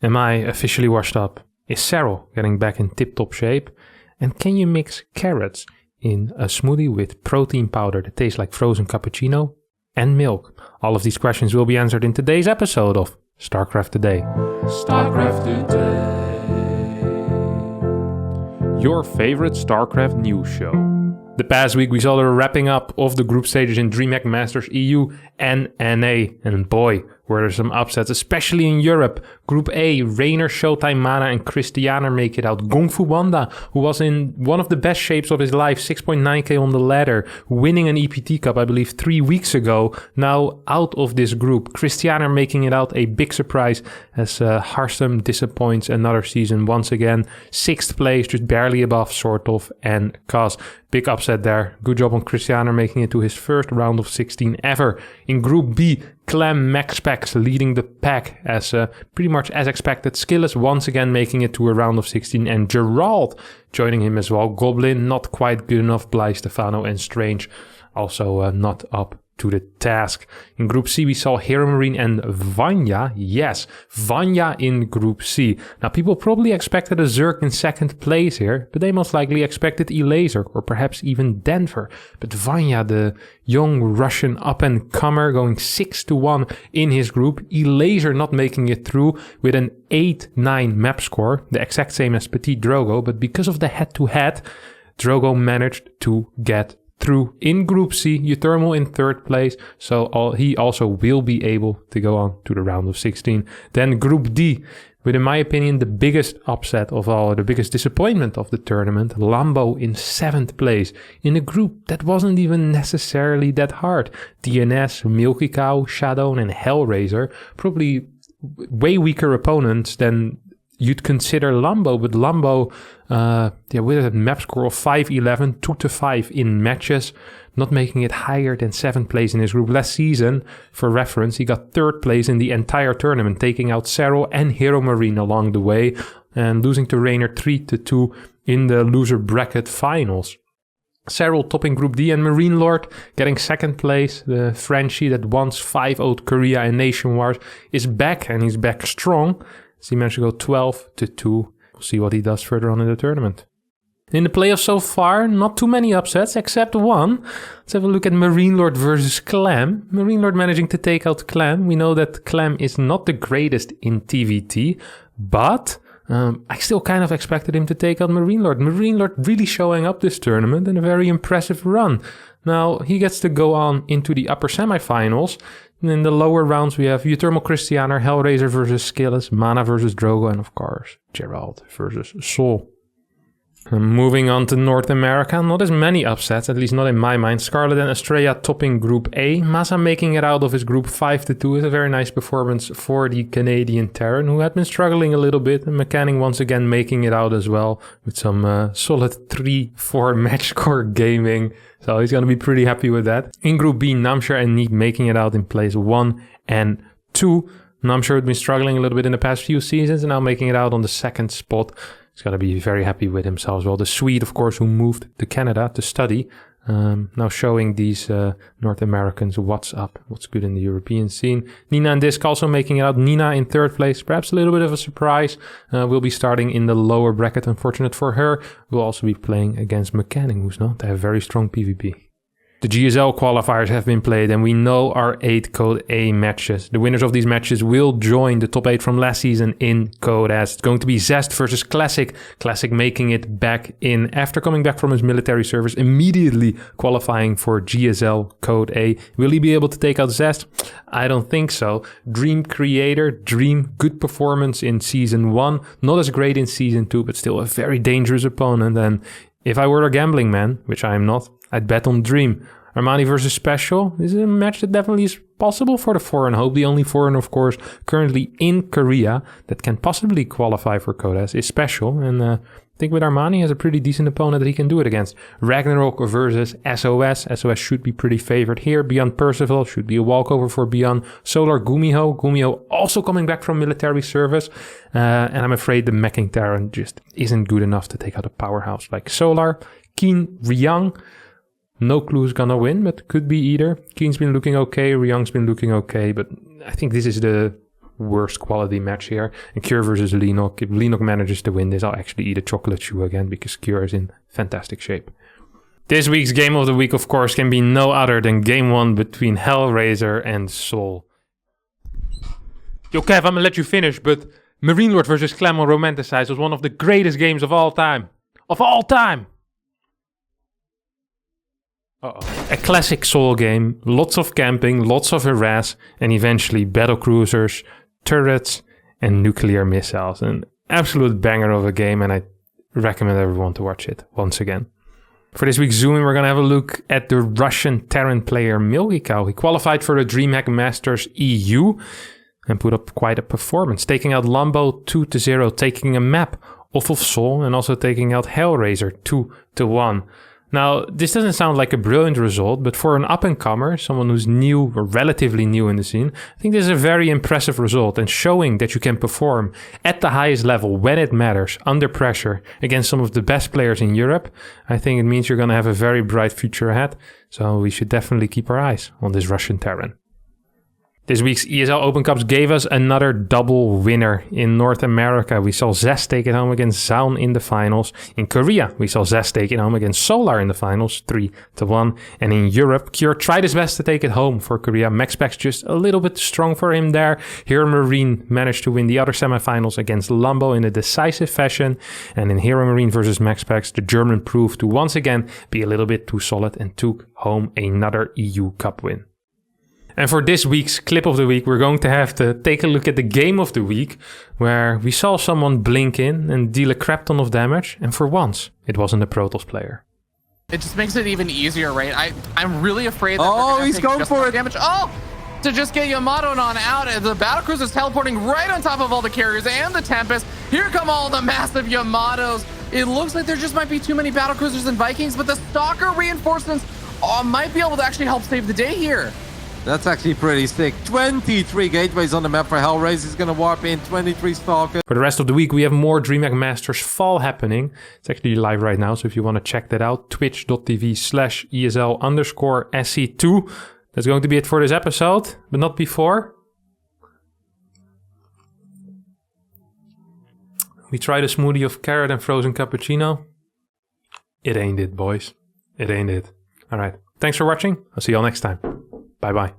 Am I officially washed up? Is Cyril getting back in tip-top shape? And can you mix carrots in a smoothie with protein powder that tastes like frozen cappuccino and milk? All of these questions will be answered in today's episode of StarCraft Today. StarCraft Today. Your favorite StarCraft news show. The past week we saw the wrapping up of the group stages in DreamHack Masters EU and NA. And boy, were there some upsets, especially in Europe. Group A, Raynor, Showtime, Mana and Christianer make it out. Gong Fu Wanda, who was in one of the best shapes of his life, 6.9k on the ladder, winning an EPT Cup, I believe, 3 weeks ago, now out of this group. Christianer making it out, a big surprise as Harstem disappoints another season once again. 6th place, just barely above Sortov and Kaz. Big upset there. Good job on Christianer making it to his first round of 16 ever. In Group B, Clem MaxPax leading the pack as pretty much as expected. Skillis once again making it to a round of 16 and Gerald joining him as well. Goblin not quite good enough. Bly, Stefano and Strange also not up to the task. In Group C, we saw Hero Marine and Vanya. Yes, Vanya in Group C. Now, people probably expected a Zerg in second place here, but they most likely expected Elaser or perhaps even Denver. But Vanya, the young Russian up-and-comer, going 6-1 in his group. Elaser not making it through with an 8-9 map score, the exact same as Petit Drogo, but because of the head-to-head, Drogo managed to get through. In Group C, Uthermal in third place, so he also will be able to go on to the round of 16. Then Group D, with in my opinion the biggest upset of all, the biggest disappointment of the tournament, Lambo in 7th place, in a group that wasn't even necessarily that hard. DNS, Milky Cow, Shadow and Hellraiser, probably way weaker opponents than you'd consider Lambo, but Lambo, with a map score of 5-11, 2-5 in matches, not making it higher than 7th place in his group. Last season, for reference, he got 3rd place in the entire tournament, taking out Cero and Hero Marine along the way, and losing to Raynor 3-2 in the loser bracket finals. Cyril topping Group D and Marine Lord getting 2nd place. The Frenchie that once 5-0'd Korea in Nation Wars is back, and he's back strong. So he managed to go 12-2. We'll see what he does further on in the tournament. In the playoffs so far, not too many upsets, except one. Let's have a look at Marine Lord versus Clem. Marine Lord managing to take out Clem. We know that Clem is not the greatest in TVT, but I still kind of expected him to take out Marine Lord. Marine Lord really showing up this tournament in a very impressive run. Now, he gets to go on into the upper semifinals. And in the lower rounds, we have Uthermal Christianer, Hellraiser versus Skillis, Mana versus Drogo, and of course, Gerald versus Sol. Moving on to North America, not as many upsets, at least not in my mind. Scarlet and Estrella topping Group A. Masa making it out of his group 5-2 is a very nice performance for the Canadian Terran, who had been struggling a little bit. And Mechanic once again making it out as well with some solid 3-4 match score gaming. So he's going to be pretty happy with that. In Group B, Namshar and Neek making it out in place 1 and 2. Namshar had been struggling a little bit in the past few seasons and now making it out on the 2nd spot. He's going to be very happy with himself as well. The Swede, of course, who moved to Canada to study. Now showing these North Americans what's up, what's good in the European scene. Nina and Disc also making it out. Nina in 3rd place, perhaps a little bit of a surprise. Will be starting in the lower bracket, unfortunate for her. Will also be playing against Mechanic, who's known to have very strong PvP. The GSL qualifiers have been played and we know our 8 Code A matches. The winners of these matches will join the top 8 from last season in Code S. It's going to be Zest versus Classic. Classic making it back in after coming back from his military service, immediately qualifying for GSL Code A. Will he be able to take out Zest? I don't think so. Dream Creator, Dream, good performance in Season 1. Not as great in Season 2, but still a very dangerous opponent. And if I were a gambling man, which I am not, I'd bet on Dream. Armani versus Special is a match that definitely is possible for the Foreign Hope. The only foreign, of course, currently in Korea that can possibly qualify for Kodas is Special. And I think with Armani, he has a pretty decent opponent that he can do it against. Ragnarok versus SOS. SOS should be pretty favored here. Beyond Percival should be a walkover for Beyond. Solar Gumiho. Gumiho also coming back from military service. And I'm afraid the Meching Terran just isn't good enough to take out a powerhouse like Solar. Keen Ryang. No clue who's gonna win, but could be either. Keen's been looking okay, Ryang's been looking okay, but I think this is the worst quality match here. And Cure versus Lenok. If Lenok manages to win this, I'll actually eat a chocolate shoe again because Cure is in fantastic shape. This week's game of the week, of course, can be no other than game 1 between Hellraiser and Sol. Yo, Kev, I'm gonna let you finish, but Marine Lord versus Clamon Romanticized was one of the greatest games of all time. Of all time! Uh-oh. A classic Sol game, lots of camping, lots of harass, and eventually battlecruisers, turrets, and nuclear missiles. An absolute banger of a game, and I recommend everyone to watch it once again. For this week's Zooming, we're going to have a look at the Russian Terran player Milky Cow. He qualified for the DreamHack Masters EU and put up quite a performance, taking out Lambo 2-0, taking a map off of Sol, and also taking out Hellraiser 2-1. Now, this doesn't sound like a brilliant result, but for an up-and-comer, someone who's new or relatively new in the scene, I think this is a very impressive result, and showing that you can perform at the highest level when it matters, under pressure, against some of the best players in Europe, I think it means you're going to have a very bright future ahead, so we should definitely keep our eyes on this Russian Terran. This week's ESL Open Cups gave us another double winner. In North America, we saw Zest take it home against Zaun in the finals. In Korea, we saw Zest take it home against Solar in the finals, 3-1. And in Europe, Cure tried his best to take it home for Korea. MaxPax just a little bit strong for him there. Hero Marine managed to win the other semifinals against Lambo in a decisive fashion. And in Hero Marine versus MaxPax, the German proved to once again be a little bit too solid and took home another EU Cup win. And for this week's clip of the week, we're going to have to take a look at the game of the week, where we saw someone blink in and deal a crap ton of damage, and for once, it wasn't a Protoss player. It just makes it even easier, right? I'm really afraid that oh, he's going for it. Damage. Oh, to just get Yamato on out, and the Battlecruiser is teleporting right on top of all the carriers and the Tempest. Here come all the massive Yamatos. It looks like there just might be too many Battlecruisers and Vikings, but the Stalker reinforcements might be able to actually help save the day here. That's actually pretty sick. 23 gateways on the map for Hellraiser. He's going to warp in 23 Stalkers. For the rest of the week, we have more DreamHack Masters Fall happening. It's actually live right now, so if you want to check that out, twitch.tv/ESL_SC2. That's going to be it for this episode, but not before. We tried a smoothie of carrot and frozen cappuccino. It ain't it, boys. It ain't it. All right. Thanks for watching. I'll see y'all next time. Bye-bye.